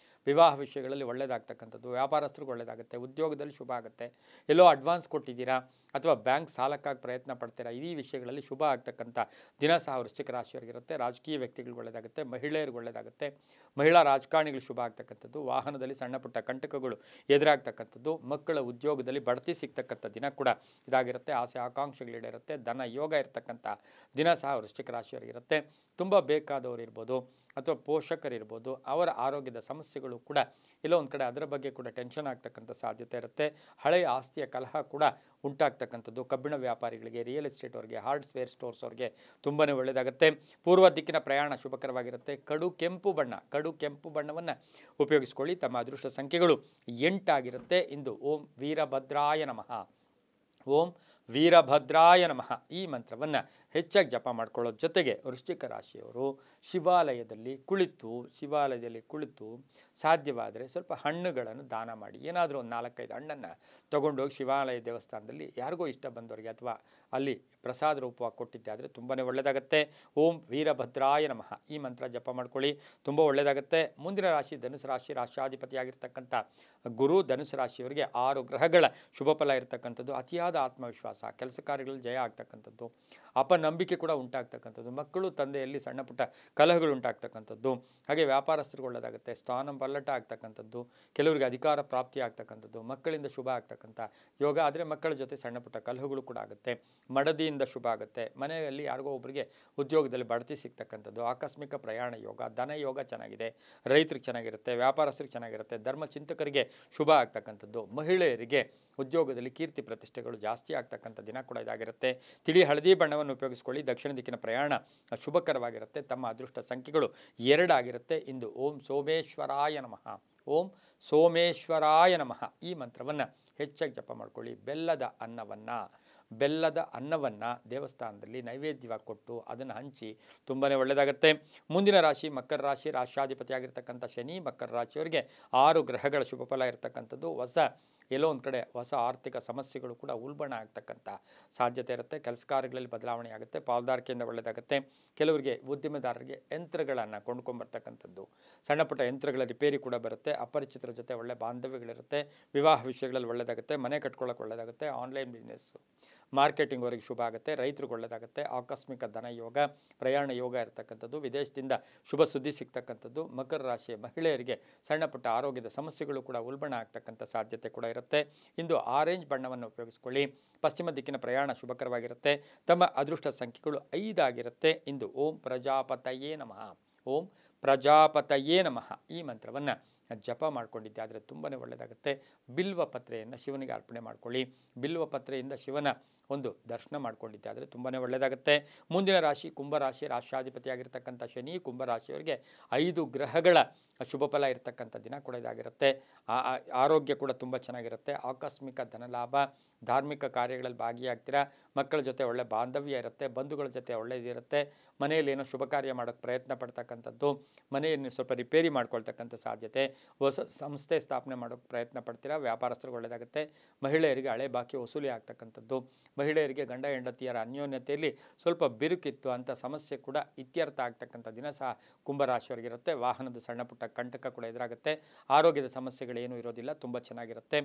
ವಿವಾಹ ವಿಷಯಗಳಲ್ಲಿ ಒಳ್ಳೆಯದಾಗ್ತಕ್ಕಂಥದ್ದು, ವ್ಯಾಪಾರಸ್ಥರಿಗೆ ಒಳ್ಳೆಯದಾಗುತ್ತೆ, ಉದ್ಯೋಗದಲ್ಲಿ ಶುಭ ಆಗುತ್ತೆ. ಎಲ್ಲೋ ಅಡ್ವಾನ್ಸ್ ಕೊಟ್ಟಿದ್ದೀರಾ ಅಥವಾ ಬ್ಯಾಂಕ್ ಸಾಲಕ್ಕಾಗಿ ಪ್ರಯತ್ನ ಪಡ್ತೀರಾ, ಈ ವಿಷಯಗಳಲ್ಲಿ ಶುಭ ಆಗ್ತಕ್ಕಂಥ ದಿನ ಸಹ ವೃಶ್ಚಿಕ ರಾಶಿಯವರಿಗಿರುತ್ತೆ. ರಾಜಕೀಯ ವ್ಯಕ್ತಿಗಳಿಗೆ ಒಳ್ಳೆಯದಾಗುತ್ತೆ, ಮಹಿಳೆಯರಿಗೆ ಒಳ್ಳೆಯದಾಗುತ್ತೆ, ಮಹಿಳಾ ರಾಜಕಾರಣಿಗಳು ಶುಭ ಆಗ್ತಕ್ಕಂಥದ್ದು, ವಾಹನದಲ್ಲಿ ಸಣ್ಣ ಪುಟ್ಟ ಕಂಟಕಗಳು ಎದುರಾಗ್ತಕ್ಕಂಥದ್ದು, ಮಕ್ಕಳ ಉದ್ಯೋಗದಲ್ಲಿ ಬಡ್ತಿ ಸಿಗ್ತಕ್ಕಂಥ ದಿನ ಕೂಡ ಇದಾಗಿರುತ್ತೆ. ಆಸೆ ಆಕಾಂಕ್ಷೆಗಳು ಈಡೇರುತ್ತೆ, ಧನ ಯೋಗ ಇರತಕ್ಕಂಥ ದಿನ ಸಹ ವೃಶ್ಚಿಕ ರಾಶಿಯವರಿಗಿರುತ್ತೆ. ತುಂಬ ಬೇಕಾದವರು ಇರ್ಬೋದು ಅಥವಾ ಪೋಷಕರಿರ್ಬೋದು, ಅವರ ಆರೋಗ್ಯದ ಸಮಸ್ಯೆಗಳು ಕೂಡ ಎಲ್ಲೋ ಒಂದು ಕಡೆ ಅದರ ಬಗ್ಗೆ ಕೂಡ ಟೆನ್ಷನ್ ಆಗ್ತಕ್ಕಂಥ ಸಾಧ್ಯತೆ ಇರುತ್ತೆ. ಹಳೆಯ ಆಸ್ತಿಯ ಕಲಹ ಕೂಡ ಉಂಟಾಗ್ತಕ್ಕಂಥದ್ದು, ಕಬ್ಬಿಣ ವ್ಯಾಪಾರಿಗಳಿಗೆ, ರಿಯಲ್ ಎಸ್ಟೇಟ್ ಅವರಿಗೆ, ಹಾರ್ಡ್ವೇರ್ ಸ್ಟೋರ್ಸ್ ಅವರಿಗೆ ತುಂಬಾ ಒಳ್ಳೆಯದಾಗುತ್ತೆ. ಪೂರ್ವ ದಿಕ್ಕಿನ ಪ್ರಯಾಣ ಶುಭಕರವಾಗಿರುತ್ತೆ. ಕಡು ಕೆಂಪು ಬಣ್ಣವನ್ನು ಉಪಯೋಗಿಸ್ಕೊಳ್ಳಿ. ತಮ್ಮ ಅದೃಷ್ಟ ಸಂಖ್ಯೆಗಳು 8 ಆಗಿರುತ್ತೆ. ಇಂದು ಓಂ ವೀರಭದ್ರಾಯ ನಮಃ, ಓಂ ವೀರಭದ್ರಾಯ ನಮಃ ಈ ಮಂತ್ರವನ್ನು ಹೆಚ್ಚಾಗಿ ಜಪ ಮಾಡ್ಕೊಳ್ಳೋದ್ರ ಜೊತೆಗೆ ವೃಶ್ಚಿಕ ರಾಶಿಯವರು ಶಿವಾಲಯದಲ್ಲಿ ಕುಳಿತು ಸಾಧ್ಯವಾದರೆ ಸ್ವಲ್ಪ ಹಣ್ಣುಗಳನ್ನು ದಾನ ಮಾಡಿ. ಏನಾದರೂ ಒಂದು 4-5 ಹಣ್ಣನ್ನು ತೊಗೊಂಡೋಗಿ ಶಿವಾಲಯ ದೇವಸ್ಥಾನದಲ್ಲಿ ಯಾರಿಗೋ ಇಷ್ಟ ಬಂದವರಿಗೆ ಅಥವಾ ಅಲ್ಲಿ ಪ್ರಸಾದ ರೂಪವಾಗಿ ಕೊಟ್ಟಿದ್ದೆ ಆದರೆ ತುಂಬಾ ಒಳ್ಳೆಯದಾಗುತ್ತೆ. ಓಂ ವೀರಭದ್ರಾಯ ನಮಃ ಈ ಮಂತ್ರ ಜಪ ಮಾಡ್ಕೊಳ್ಳಿ, ತುಂಬ ಒಳ್ಳೆಯದಾಗುತ್ತೆ. ಮುಂದಿನ ರಾಶಿ ಧನುಸು ರಾಶಿ, ರಾಶಿಯಾಧಿಪತಿಯಾಗಿರ್ತಕ್ಕಂಥ ಗುರು. ಧನುಸು ರಾಶಿಯವರಿಗೆ 6 ಗ್ರಹಗಳ ಶುಭ ಫಲ ಇರತಕ್ಕಂಥದ್ದು, ಅತಿಯಾದ ಆತ್ಮವಿಶ್ವಾಸ, ಕೆಲಸ ಕಾರ್ಯಗಳಲ್ಲಿ ಜಯ ಆಗ್ತಕ್ಕಂಥದ್ದು, ಅಪನಂಬಿಕೆ ಕೂಡ ಉಂಟಾಗ್ತಕ್ಕಂಥದ್ದು, ಮಕ್ಕಳು ತಂದೆಯಲ್ಲಿ ಸಣ್ಣ ಪುಟ್ಟ ಕಲಹಗಳು ಉಂಟಾಗ್ತಕ್ಕಂಥದ್ದು, ಹಾಗೆ ವ್ಯಾಪಾರಸ್ಥರಿಗೆ ಒಳ್ಳೆಯದಾಗುತ್ತೆ, ಸ್ಥಾನ ಪಲ್ಲಟ ಆಗ್ತಕ್ಕಂಥದ್ದು, ಕೆಲವರಿಗೆ ಅಧಿಕಾರ ಪ್ರಾಪ್ತಿ ಆಗ್ತಕ್ಕಂಥದ್ದು, ಮಕ್ಕಳಿಂದ ಶುಭ ಆಗ್ತಕ್ಕಂಥ ಯೋಗ. ಆದರೆ ಮಕ್ಕಳ ಜೊತೆ ಸಣ್ಣ ಪುಟ್ಟ ಕಲಹಗಳು ಕೂಡ ಆಗುತ್ತೆ, ಮಡದಿಯಿಂದ ಶುಭ ಆಗುತ್ತೆ, ಮನೆಯಲ್ಲಿ ಯಾರಿಗೋ ಒಬ್ಬರಿಗೆ ಉದ್ಯೋಗದಲ್ಲಿ ಬಡ್ತಿ ಸಿಗ್ತಕ್ಕಂಥದ್ದು, ಆಕಸ್ಮಿಕ ಪ್ರಯಾಣ ಯೋಗ, ಧನ ಯೋಗ ಚೆನ್ನಾಗಿದೆ, ರೈತರಿಗೆ ಚೆನ್ನಾಗಿರುತ್ತೆ, ವ್ಯಾಪಾರಸ್ಥರಿಗೆ ಚೆನ್ನಾಗಿರುತ್ತೆ, ಧರ್ಮಚಿಂತಕರಿಗೆ ಶುಭ ಆಗ್ತಕ್ಕಂಥದ್ದು, ಮಹಿಳೆಯರಿಗೆ ಉದ್ಯೋಗದಲ್ಲಿ ಕೀರ್ತಿ ಪ್ರತಿಷ್ಠೆಗಳು ಜಾಸ್ತಿ ಆಗ್ತಕ್ಕಂಥ ದಿನ ಕೂಡ ಇದಾಗಿರುತ್ತೆ. ತಿಳಿ ಹಳದಿ ಬಣ್ಣವನ್ನು ಉಪಯೋಗಿಸ್ಕೊಳ್ಳಿ. ದಕ್ಷಿಣ ದಿಕ್ಕಿನ ಪ್ರಯಾಣ ಶುಭಕರವಾಗಿರುತ್ತೆ. ತಮ್ಮ ಅದೃಷ್ಟ ಸಂಖ್ಯೆಗಳು 2 ಆಗಿರುತ್ತೆ. ಇಂದು ಓಂ ಸೋಮೇಶ್ವರಾಯ ನಮಃ, ಓಂ ಸೋಮೇಶ್ವರಾಯ ನಮಃ ಈ ಮಂತ್ರವನ್ನು ಹೆಚ್ಚಾಗಿ ಜಪ ಮಾಡ್ಕೊಳ್ಳಿ. ಬೆಲ್ಲದ ಅನ್ನವನ್ನು ದೇವಸ್ಥಾನದಲ್ಲಿ ನೈವೇದ್ಯವಾಗಿ ಕೊಟ್ಟು ಅದನ್ನು ಹಂಚಿ ತುಂಬಾ ಒಳ್ಳೆಯದಾಗುತ್ತೆ. ಮುಂದಿನ ರಾಶಿ ಮಕರ ರಾಶಿ, ರಾಶಿಯಾಧಿಪತಿಯಾಗಿರ್ತಕ್ಕಂಥ ಶನಿ. ಮಕರ ರಾಶಿಯವರಿಗೆ 6 ಗ್ರಹಗಳ ಶುಭ ಫಲ ಇರತಕ್ಕಂಥದ್ದು. ಎಲ್ಲೋ ಒಂದು ಕಡೆ ಹೊಸ ಆರ್ಥಿಕ ಸಮಸ್ಯೆಗಳು ಕೂಡ ಉಲ್ಬಣ ಆಗ್ತಕ್ಕಂಥ ಸಾಧ್ಯತೆ ಇರುತ್ತೆ. ಕೆಲಸ ಕಾರ್ಯಗಳಲ್ಲಿ ಬದಲಾವಣೆ ಆಗುತ್ತೆ, ಪಾಲ್ದಾರಿಕೆಯಿಂದ ಒಳ್ಳೆಯದಾಗುತ್ತೆ. ಕೆಲವರಿಗೆ ಉದ್ಯಮದಾರರಿಗೆ ಯಂತ್ರಗಳನ್ನು ಕೊಂಡ್ಕೊಂಬರ್ತಕ್ಕಂಥದ್ದು, ಸಣ್ಣ ಪುಟ್ಟ ಯಂತ್ರಗಳ ರಿಪೇರಿ ಕೂಡ ಬರುತ್ತೆ. ಅಪರಿಚಿತರ ಜೊತೆ ಒಳ್ಳೆ ಬಾಂಧವ್ಯಗಳಿರುತ್ತೆ. ವಿವಾಹ ವಿಷಯಗಳಲ್ಲಿ ಒಳ್ಳೆಯದಾಗುತ್ತೆ, ಮನೆ ಕಟ್ಕೊಳ್ಳೋಕೆ ಒಳ್ಳೆಯದಾಗುತ್ತೆ. ಆನ್ಲೈನ್ ಬಿಸ್ನೆಸ್ಸು, ಮಾರ್ಕೆಟಿಂಗ್ವರೆಗೆ ಶುಭ ಆಗುತ್ತೆ. ರೈತರಿಗೆ ಒಳ್ಳೆಯದಾಗುತ್ತೆ. ಆಕಸ್ಮಿಕ ಧನ ಯೋಗ, ಪ್ರಯಾಣ ಯೋಗ ಇರತಕ್ಕಂಥದ್ದು, ವಿದೇಶದಿಂದ ಶುಭ ಸುದ್ದಿ ಸಿಗ್ತಕ್ಕಂಥದ್ದು. ಮಕರ ರಾಶಿಯ ಮಹಿಳೆಯರಿಗೆ ಸಣ್ಣ ಪುಟ್ಟ ಆರೋಗ್ಯದ ಸಮಸ್ಯೆಗಳು ಕೂಡ ಉಲ್ಬಣ ಆಗ್ತಕ್ಕಂಥ ಸಾಧ್ಯತೆ ಕೂಡ ಇರುತ್ತೆ. ಇಂದು ಆರೆಂಜ್ ಬಣ್ಣವನ್ನು ಉಪಯೋಗಿಸ್ಕೊಳ್ಳಿ. ಪಶ್ಚಿಮ ದಿಕ್ಕಿನ ಪ್ರಯಾಣ ಶುಭಕರವಾಗಿರುತ್ತೆ. ತಮ್ಮ ಅದೃಷ್ಟ ಸಂಖ್ಯೆಗಳು 5 ಆಗಿರುತ್ತೆ. ಇಂದು ಓಂ ಪ್ರಜಾಪತಯೇ ನಮಃ, ಓಂ ಪ್ರಜಾಪತಯೇ ನಮಃ ಈ ಮಂತ್ರವನ್ನು ಜಪ ಮಾಡ್ಕೊಂಡಿದ್ದೆ ಆದರೆ ತುಂಬಾ ಒಳ್ಳೆಯದಾಗುತ್ತೆ. ಬಿಲ್ವ ಪತ್ರೆಯನ್ನು ಶಿವನಿಗೆ ಅರ್ಪಣೆ ಮಾಡ್ಕೊಳ್ಳಿ. ಬಿಲ್ವ ಪತ್ರೆಯಿಂದ ಶಿವನ ಒಂದು ದರ್ಶನ ಮಾಡ್ಕೊಂಡಿದ್ದೆ ಆದರೆ ತುಂಬಾ ಒಳ್ಳೆಯದಾಗುತ್ತೆ. ಮುಂದಿನ ರಾಶಿ ಕುಂಭರಾಶಿ, ರಾಶಿಯಾಧಿಪತಿಯಾಗಿರ್ತಕ್ಕಂಥ ಶನಿ. ಕುಂಭರಾಶಿಯವರಿಗೆ 5 ಗ್ರಹಗಳ ಶುಭ ಫಲ ಇರತಕ್ಕಂಥ ದಿನ ಕೂಡ ಇದಾಗಿರುತ್ತೆ. ಆರೋಗ್ಯ ಕೂಡ ತುಂಬ ಚೆನ್ನಾಗಿರುತ್ತೆ. ಆಕಸ್ಮಿಕ ಧನಲಾಭ, ಧಾರ್ಮಿಕ ಕಾರ್ಯಗಳಲ್ಲಿ ಭಾಗಿಯಾಗ್ತೀರಾ. ಮಕ್ಕಳ ಜೊತೆ ಒಳ್ಳೆ ಬಾಂಧವ್ಯ ಇರುತ್ತೆ, ಬಂಧುಗಳ ಜೊತೆ ಒಳ್ಳೆಯದಿರುತ್ತೆ. ಮನೆಯಲ್ಲಿ ಏನೋ ಶುಭ ಕಾರ್ಯ ಮಾಡೋಕ್ಕೆ ಪ್ರಯತ್ನ ಪಡ್ತಕ್ಕಂಥದ್ದು, ಮನೆಯನ್ನು ಸ್ವಲ್ಪ ರಿಪೇರಿ ಮಾಡ್ಕೊಳ್ತಕ್ಕಂಥ ಸಾಧ್ಯತೆ, ಹೊಸ ಸಂಸ್ಥೆ ಸ್ಥಾಪನೆ ಮಾಡೋಕ್ಕೆ ಪ್ರಯತ್ನ ಪಡ್ತೀರಾ. ವ್ಯಾಪಾರಸ್ಥರಿಗೆ ಒಳ್ಳೆಯದಾಗುತ್ತೆ. ಮಹಿಳೆಯರಿಗೆ ಹಳೆ ಬಾಕಿ ವಸೂಲಿ ಆಗ್ತಕ್ಕಂಥದ್ದು, ಮಹಿಳೆಯರಿಗೆ ಗಂಡ ಹೆಂಡತಿಯರ ಅನ್ಯೋನ್ಯತೆಯಲ್ಲಿ ಸ್ವಲ್ಪ ಬಿರುಕಿತ್ತು ಅಂತ ಸಮಸ್ಯೆ ಕೂಡ ಇತ್ಯರ್ಥ ಆಗ್ತಕ್ಕಂಥ ದಿನ ಸಹ ಕುಂಭರಾಶಿಯವರಿಗಿರುತ್ತೆ. ವಾಹನದ ಸಣ್ಣ ಪುಟ್ಟ ಕಂಟಕ ಕೂಡ ಎದುರಾಗುತ್ತೆ. ಆರೋಗ್ಯದ ಸಮಸ್ಯೆಗಳೇನೂ ಇರೋದಿಲ್ಲ, ತುಂಬ ಚೆನ್ನಾಗಿರುತ್ತೆ.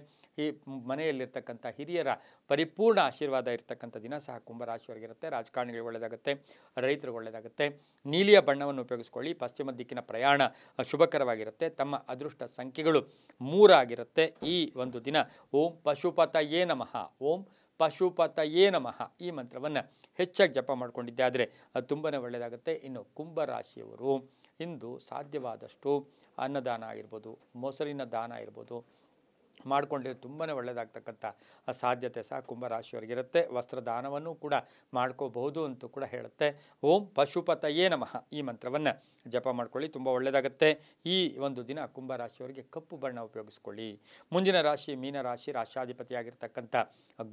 ಈ ಮನೆಯಲ್ಲಿರ್ತಕ್ಕಂಥ ಹಿರಿಯರ ಪರಿಪೂರ್ಣ ಆಶೀರ್ವಾದ ಇರತಕ್ಕಂಥ ದಿನ ಸಹ ಕುಂಭರಾಶಿಯವರಿಗಿರುತ್ತೆ. ರಾಜಕಾರಣಿಗಳಿಗೆ ಒಳ್ಳೆಯದಾಗುತ್ತೆ, ರೈತರಿಗೆ ಒಳ್ಳೆಯದಾಗುತ್ತೆ. ನೀಲಿಯ ಬಣ್ಣವನ್ನು ಉಪಯೋಗಿಸ್ಕೊಳ್ಳಿ. ಪಶ್ಚಿಮ ದಿಕ್ಕಿನ ಪ್ರಯಾಣ ಶುಭಕರವಾಗಿರುತ್ತೆ. ತಮ್ಮ ಅದೃಷ್ಟ ಸಂಖ್ಯೆಗಳು 3 ಆಗಿರುತ್ತೆ. ಈ ಒಂದು ದಿನ ಓಂ ಪಶುಪತಯೇ ನಮಃ, ಓಂ ಪಶುಪತಯೇ ನಮಃ ಈ ಮಂತ್ರವನ್ನು ಹೆಚ್ಚಾಗಿ ಜಪ ಮಾಡ್ಕೊಂಡಿದ್ದೆ ಆದರೆ ಅದು ತುಂಬಾ ಒಳ್ಳೆಯದಾಗುತ್ತೆ. ಇನ್ನು ಕುಂಭರಾಶಿಯವರು ಇಂದು ಸಾಧ್ಯವಾದಷ್ಟು ಅನ್ನದಾನ ಆಗಿರ್ಬೋದು, ಮೊಸರಿನ ದಾನ ಇರ್ಬೋದು, ಮಾಡಿಕೊಂಡ್ರೆ ತುಂಬಾ ಒಳ್ಳೆಯದಾಗ್ತಕ್ಕಂಥ ಸಾಧ್ಯತೆ ಸಹ ಕುಂಭರಾಶಿಯವರಿಗಿರುತ್ತೆ. ವಸ್ತ್ರದಾನವನ್ನು ಕೂಡ ಮಾಡ್ಕೋಬಹುದು ಅಂತೂ ಕೂಡ ಹೇಳುತ್ತೆ. ಓಂ ಪಶುಪತಯೇ ನಮಃ ಈ ಮಂತ್ರವನ್ನು ಜಪ ಮಾಡ್ಕೊಳ್ಳಿ, ತುಂಬ ಒಳ್ಳೆಯದಾಗುತ್ತೆ. ಈ ಒಂದು ದಿನ ಕುಂಭರಾಶಿಯವರಿಗೆ ಕಪ್ಪು ಬಣ್ಣ ಉಪಯೋಗಿಸ್ಕೊಳ್ಳಿ. ಮುಂದಿನ ರಾಶಿ ಮೀನರಾಶಿ, ರಾಶಾಧಿಪತಿಯಾಗಿರ್ತಕ್ಕಂಥ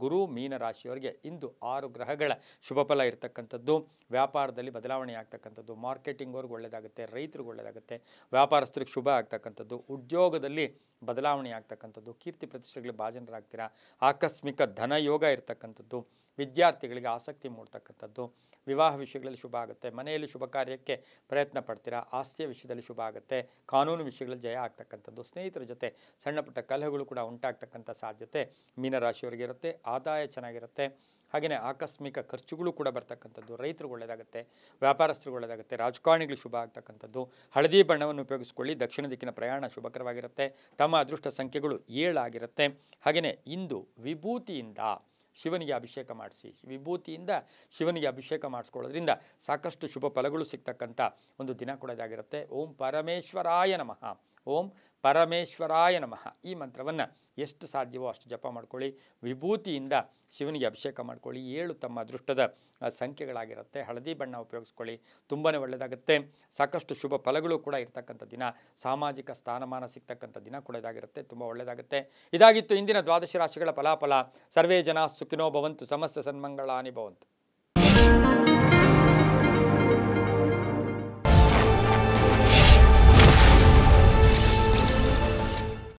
ಗುರು ಮೀನರಾಶಿಯವರಿಗೆ ಇಂದು 6 ಗ್ರಹಗಳ ಶುಭ ಫಲ ಇರತಕ್ಕಂಥದ್ದು. ವ್ಯಾಪಾರದಲ್ಲಿ ಬದಲಾವಣೆ ಆಗ್ತಕ್ಕಂಥದ್ದು, ಮಾರ್ಕೆಟಿಂಗ್ವರೆಗೂ ಒಳ್ಳೆಯದಾಗುತ್ತೆ, ರೈತರಿಗೆ ಒಳ್ಳೆಯದಾಗುತ್ತೆ, ವ್ಯಾಪಾರಸ್ಥರಿಗೆ ಶುಭ ಆಗ್ತಕ್ಕಂಥದ್ದು, ಉದ್ಯೋಗದಲ್ಲಿ ಬದಲಾವಣೆ ಆಗ್ತಕ್ಕಂಥದ್ದು, ಕೀರ್ತಿ ಪ್ರತಿಷ್ಠೆಗಳಿಗೆ ಭಾಜನರಾಗ್ತೀರಾ, ಆಕಸ್ಮಿಕ ಧನಯೋಗ ಇರತಕ್ಕಂಥದ್ದು, ವಿದ್ಯಾರ್ಥಿಗಳಿಗೆ ಆಸಕ್ತಿ ಮೂಡ್ತಕ್ಕಂಥದ್ದು, ವಿವಾಹ ವಿಷಯಗಳಲ್ಲಿ ಶುಭ ಆಗುತ್ತೆ, ಮನೆಯಲ್ಲಿ ಶುಭ ಕಾರ್ಯಕ್ಕೆ ಪ್ರಯತ್ನ ಪಡ್ತೀರಾ, ಆಸ್ತಿಯ ವಿಷಯದಲ್ಲಿ ಶುಭ ಆಗುತ್ತೆ, ಕಾನೂನು ವಿಷಯಗಳಲ್ಲಿ ಜಯ ಆಗ್ತಕ್ಕಂಥದ್ದು, ಸ್ನೇಹಿತರ ಜೊತೆ ಸಣ್ಣ ಪುಟ್ಟ ಕಲಹಗಳು ಕೂಡ ಉಂಟಾಗ್ತಕ್ಕಂಥ ಸಾಧ್ಯತೆ ಮೀನರಾಶಿಯವರಿಗೆ ಇರುತ್ತೆ. ಆದಾಯ ಚೆನ್ನಾಗಿರುತ್ತೆ, ಹಾಗೆಯೇ ಆಕಸ್ಮಿಕ ಖರ್ಚುಗಳು ಕೂಡ ಬರ್ತಕ್ಕಂಥದ್ದು, ರೈತರಿಗೆ ಒಳ್ಳೆಯದಾಗುತ್ತೆ, ವ್ಯಾಪಾರಸ್ಥರಿಗೆ ಒಳ್ಳೆಯದಾಗುತ್ತೆ, ರಾಜಕಾರಣಿಗಳು ಶುಭ ಆಗ್ತಕ್ಕಂಥದ್ದು. ಹಳದಿ ಬಣ್ಣವನ್ನು ಉಪಯೋಗಿಸ್ಕೊಳ್ಳಿ. ದಕ್ಷಿಣ ದಿಕ್ಕಿನ ಪ್ರಯಾಣ ಶುಭಕರವಾಗಿರುತ್ತೆ. ತಮ್ಮ ಅದೃಷ್ಟ ಸಂಖ್ಯೆಗಳು 7 ಆಗಿರುತ್ತೆ. ಹಾಗೆಯೇ ಇಂದು ವಿಭೂತಿಯಿಂದ ಶಿವನಿಗೆ ಅಭಿಷೇಕ ಮಾಡಿಸಿ. ವಿಭೂತಿಯಿಂದ ಶಿವನಿಗೆ ಅಭಿಷೇಕ ಮಾಡಿಸ್ಕೊಳ್ಳೋದ್ರಿಂದ ಸಾಕಷ್ಟು ಶುಭ ಫಲಗಳು ಸಿಗ್ತಕ್ಕಂಥ ಒಂದು ದಿನ ಕೂಡ ಇದಾಗಿರುತ್ತೆ. ಓಂ ಪರಮೇಶ್ವರಾಯ ನಮಃ, ಓಂ ಪರಮೇಶ್ವರಾಯ ನಮಃ ಈ ಮಂತ್ರವನ್ನು ಎಷ್ಟು ಸಾಧ್ಯವೋ ಅಷ್ಟು ಜಪ ಮಾಡ್ಕೊಳ್ಳಿ. ವಿಭೂತಿಯಿಂದ ಶಿವನಿಗೆ ಅಭಿಷೇಕ ಮಾಡ್ಕೊಳ್ಳಿ. 7 ತಮ್ಮ ಅದೃಷ್ಟದ ಸಂಖ್ಯೆಗಳಾಗಿರುತ್ತೆ. ಹಳದಿ ಬಣ್ಣ ಉಪಯೋಗಿಸ್ಕೊಳ್ಳಿ, ತುಂಬಾ ಒಳ್ಳೆಯದಾಗುತ್ತೆ. ಸಾಕಷ್ಟು ಶುಭ ಫಲಗಳು ಕೂಡ ಇರ್ತಕ್ಕಂಥ ದಿನ, ಸಾಮಾಜಿಕ ಸ್ಥಾನಮಾನ ಸಿಗ್ತಕ್ಕಂಥ ದಿನ ಕೂಡ ಇದಾಗಿರುತ್ತೆ, ತುಂಬ ಒಳ್ಳೆಯದಾಗುತ್ತೆ. ಇದಾಗಿತ್ತು ಇಂದಿನ ದ್ವಾದಶ ರಾಶಿಗಳ ಫಲಾಫಲ. ಸರ್ವೇ ಜನ ಸುಖಿನೋ ಭವಂತು, ಸಮಸ್ತ ಸನ್ಮಂಗಳಾನಿ ಭವಂತು.